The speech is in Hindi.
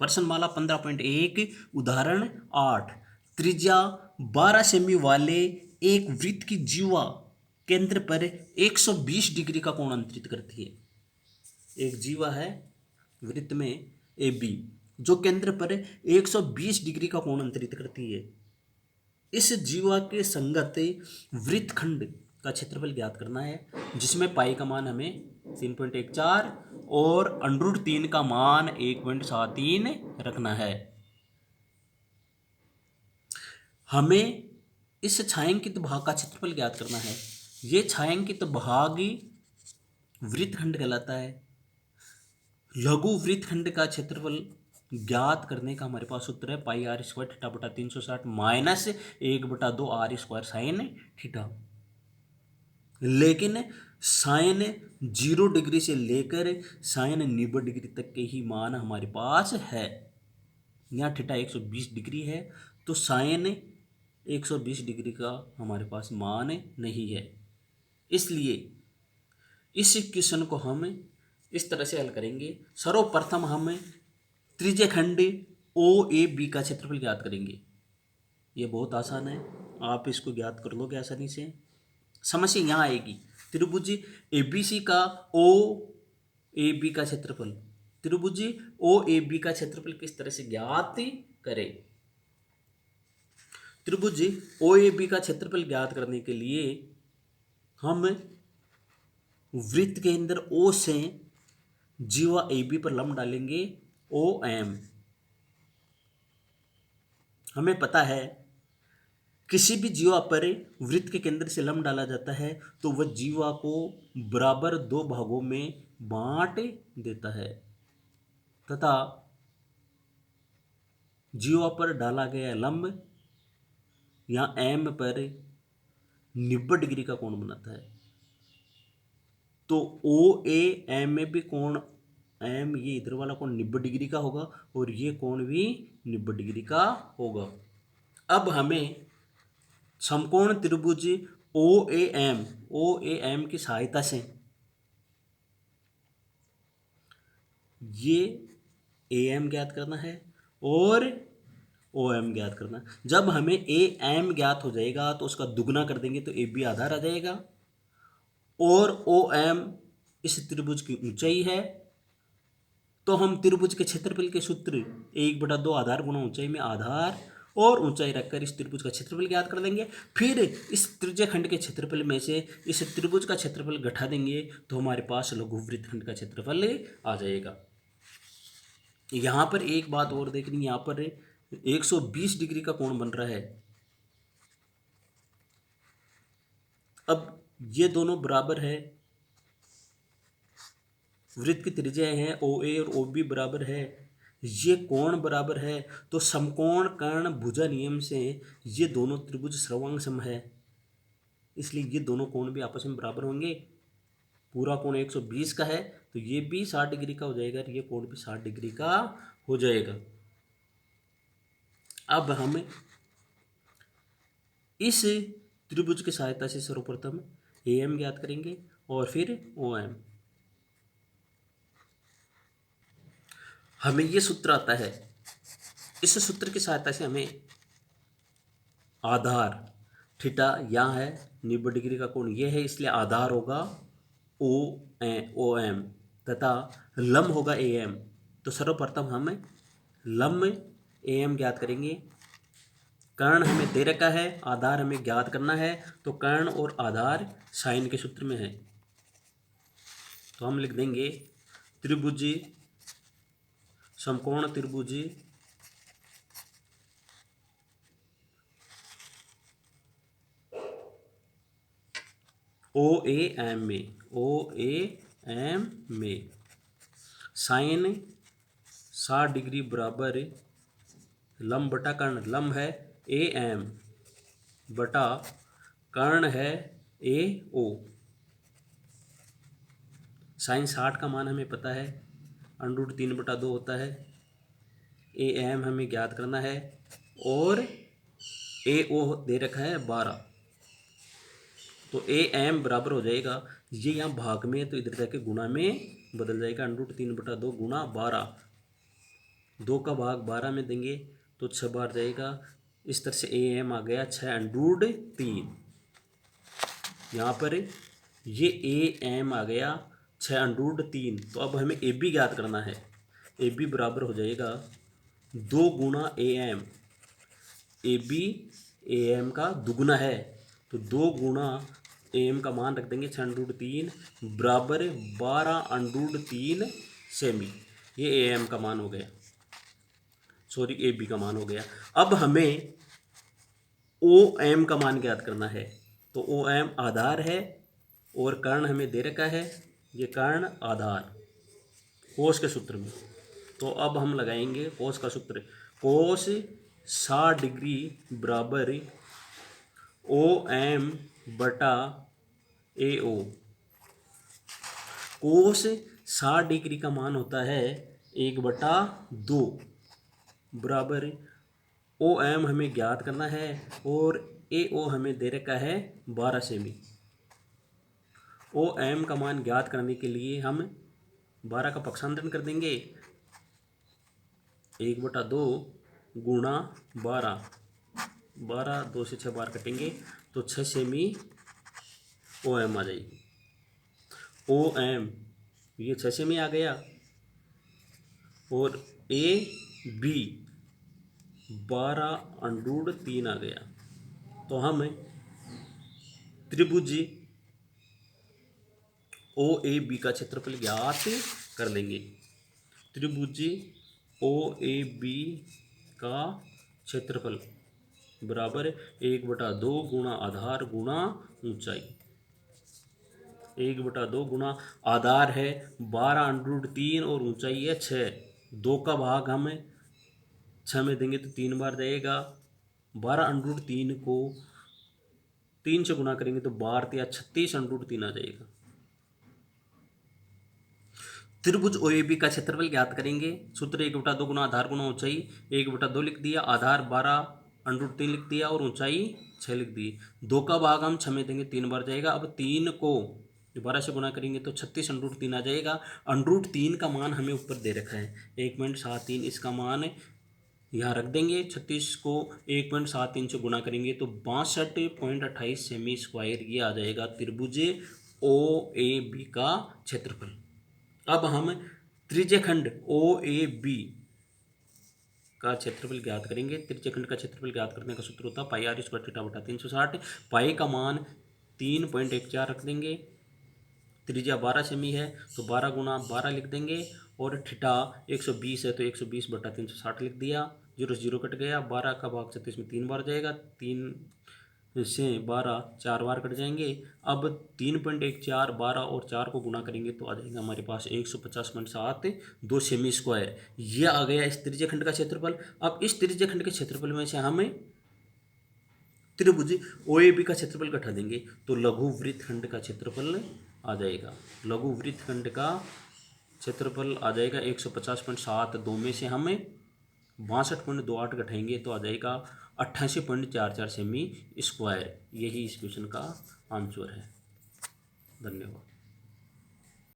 प्रश्नमाला 15.1 उदाहरण 8। त्रिज्या 12 सेमी वाले एक वृत्त की जीवा केंद्र पर 120 डिग्री का कोण अंतरित करती है। एक जीवा है वृत्त में ए बी जो केंद्र पर 120 डिग्री का कोण अंतरित करती है। इस जीवा के संगत वृत्तखंड का क्षेत्रफल ज्ञात करना है, जिसमें पाई का मान हमें 3.14 और √3 का मान 1.73 रखना है। हमें इस छायांकित भाग का क्षेत्रफल ज्ञात करना है। ये छायांकित भाग वृत्तखंड कहलाता है। लघु वृत्तखंड का क्षेत्रफल ज्ञात करने का हमारे पास सूत्र है पाई आर स्क्वायर थीटा बटा 360 minus 1/2 r square sine theta. लेकिन साइन 0 डिग्री से लेकर साइन 90 डिग्री तक के ही मान हमारे पास है। यहाँ थीटा 120 डिग्री है तो साइन 120 डिग्री का हमारे पास मान नहीं है। इसलिए इस क्वेश्चन को हम इस तरह से हल करेंगे। सर्वप्रथम हम त्रिज्यखंड ओ ए बी का क्षेत्रफल ज्ञात करेंगे। ये बहुत आसान है, आप इसको ज्ञात कर लोगे आसानी से। समस्या यहाँ आएगी, त्रिभुज ए बी सी का ओ ए बी का क्षेत्रफल, त्रिभुज ओ ए बी का क्षेत्रफल किस तरह से ज्ञात करें। त्रिभुज ओ ए बी का क्षेत्रफल ज्ञात करने के लिए हम वृत्त के अंदर ओ से जीवा ए बी पर लंब डालेंगे ओ एम। हमें पता है किसी भी जीवा पर वृत्त के केंद्र से लंब डाला जाता है तो वह जीवा को बराबर 2 भागों में बांट देता है तथा जीवा पर डाला गया लंब यहाँ एम पर 90 डिग्री का कोण बनाता है। तो ओ ए एम में भी कोण एम, ये इधर वाला कोण 90 डिग्री का होगा और ये कोण भी 90 डिग्री का होगा। अब हमें समकोण त्रिभुज ओ ए एम की सहायता से ये ए एम ज्ञात करना है और ओ एम ज्ञात करना। जब हमें ए एम ज्ञात हो जाएगा तो उसका दुगना कर देंगे तो ए बी आधार आ जाएगा और ओ एम इस त्रिभुज की ऊंचाई है। तो हम त्रिभुज के क्षेत्रफल के सूत्र 1/2 आधार गुणा ऊंचाई में आधार और ऊंचाई रखकर इस त्रिभुज का क्षेत्रफल ज्ञात कर देंगे। फिर इस त्रिज्यखंड के क्षेत्रफल में से इस त्रिभुज का क्षेत्रफल घटा देंगे तो हमारे पास लघु वृत्तखंड का क्षेत्रफल आ जाएगा। यहाँ पर एक बात और देखनी, यहाँ पर 120 डिग्री का कोण बन रहा है। अब ये दोनों बराबर है, वृत्त की त्रिज्या है ओ ए और ओ बी बराबर है, ये कोण बराबर है। तो समकोण कर्ण भुजा नियम से ये दोनों त्रिभुज सर्वांग सम है, इसलिए ये दोनों कोण भी आपस में बराबर होंगे। पूरा कोण 120 का है तो ये भी 60 डिग्री का हो जाएगा और ये कोण भी 60 डिग्री का हो जाएगा। अब हम इस त्रिभुज की सहायता से सर्वप्रथम ए एम ज्ञात करेंगे और फिर ओ एम। हमें ये सूत्र आता है, इस सूत्र की सहायता से हमें आधार थीटा यहाँ है, 90 डिग्री का कोण ये है, इसलिए आधार होगा ओ एम तथा लंब होगा ए एम। तो सर्वप्रथम हम लंब ए एम ज्ञात करेंगे। कर्ण हमें दे रखा है, आधार हमें ज्ञात करना है, तो कर्ण और आधार साइन के सूत्र में है। तो हम लिख देंगे त्रिभुज समकोण त्रिभुज ओ ए एम में साइन 60 डिग्री बराबर लंब बटा कर्ण, लंब है ए एम बटा कर्ण है ए ओ। साइन 60 का मान हमें पता है √3/2 होता है। ए एम हमें ज्ञात करना है और ए ओ दे रखा है 12। तो ए एम बराबर हो जाएगा, ये यहाँ भाग में तो इधर जाके गुणा में बदल जाएगा, √3/2 गुणा 12, 2 का भाग 12 में देंगे तो 6 बार जाएगा। इस तरह से ए एम आ गया 6√3। यहाँ पर ये ए एम आ गया 6√3। तो अब हमें ए बी ज्ञात करना है। ए बी बराबर हो जाएगा 2 गुणा A M. A B A M का दुगुना है तो 2 गुणा ए एम का मान रख देंगे 6√3 बराबर 12√3 सेमी। ये ए एम का मान हो गया, सॉरी ए बी का मान हो गया। अब हमें ओ एम का मान ज्ञात करना है। तो ओ एम आधार है और कर्ण हमें दे रखा है, ये कर्ण आधार कोस के सूत्र में। तो अब हम लगाएंगे कोस का सूत्र। कोस 60 डिग्री बराबर ओ एम बटा ए ओ। कोस 60 डिग्री का मान होता है 1/2 बराबर ओ एम हमें ज्ञात करना है और ए ओ हमें दे रखा है 12 सेमी। ओ एम का मान ज्ञात करने के लिए हम 12 का पक्षांतरण कर देंगे। 1/2 गुणा 12, 12 2 से 6 बार कटेंगे तो 6 सेमी ओ एम आ जाएगी। ओ एम ये 6 सेमी आ गया और ए बी 12√3 आ गया। तो हम त्रिभुज ओ ए बी का क्षेत्रफल ज्ञात कर लेंगे। त्रिभुज ओ ए बी का क्षेत्रफल बराबर 1/2 गुणा आधार गुणा ऊंचाई। 1/2 गुणा आधार है 12√3 और ऊंचाई है 6। 2 का भाग हम 6 में देंगे तो 3 बार जाएगा। 12√3 को 3 से गुणा करेंगे तो 12 या 36√3 आ जाएगा। त्रिभुज ओएबी का क्षेत्रफल ज्ञात करेंगे। सूत्र 1/2 गुणा आधार गुणा ऊंचाई। 1/2 लिख दिया, आधार 12√3 लिख दिया और ऊंचाई 6 लिख दी। 2 का भाग हम 6 में देंगे 3 बार जाएगा। अब 3 को 12 से गुणा करेंगे तो 36√3 आ जाएगा। √3 का मान हमें ऊपर दे रखा है 1.73। इसका मान यहाँ रख देंगे। 36 को 1.73 से गुणा करेंगे तो 62.28 सेमी स्क्वायर ये आ जाएगा त्रिभुज ओ ए बी का क्षेत्रफल। अब हम त्रिज्यखंड ओ ए बी का क्षेत्रफल ज्ञात करेंगे। त्रिज्यखंड का क्षेत्रफल ज्ञात करने का सूत्र होता है पाई r स्क्वायर थीटा बटा 360। पाई का मान 3.14 रख देंगे। त्रिज्या 12 सेमी है तो 12 गुणा 12 लिख देंगे और थीटा 120 है तो 120 बटा 360 लिख दिया। 0 से 0 कट गया। 12 का भाग 36 में 3 बार जाएगा। 3 से 12 4 बार कट जाएंगे। अब 3.14 12 और 4 को गुणा करेंगे तो आ जाएगा हमारे पास 150.72 सेमी स्क्वायर। ये आ गया इस त्रिज्यखंड का क्षेत्रफल। अब इस त्रिज्यखंड के क्षेत्रफल में से हमें त्रिभुज ओएबी का क्षेत्रफल घटा देंगे तो लघु वृत्तखंड का क्षेत्रफल आ जाएगा। लघु वृत्तखंड का क्षेत्रफल आ जाएगा 150.72 में से हमें 62.28 घटाएंगे तो आ जाएगा 88.44 सेमी स्क्वायर। यही इस क्वेश्चन का आंसर है। धन्यवाद।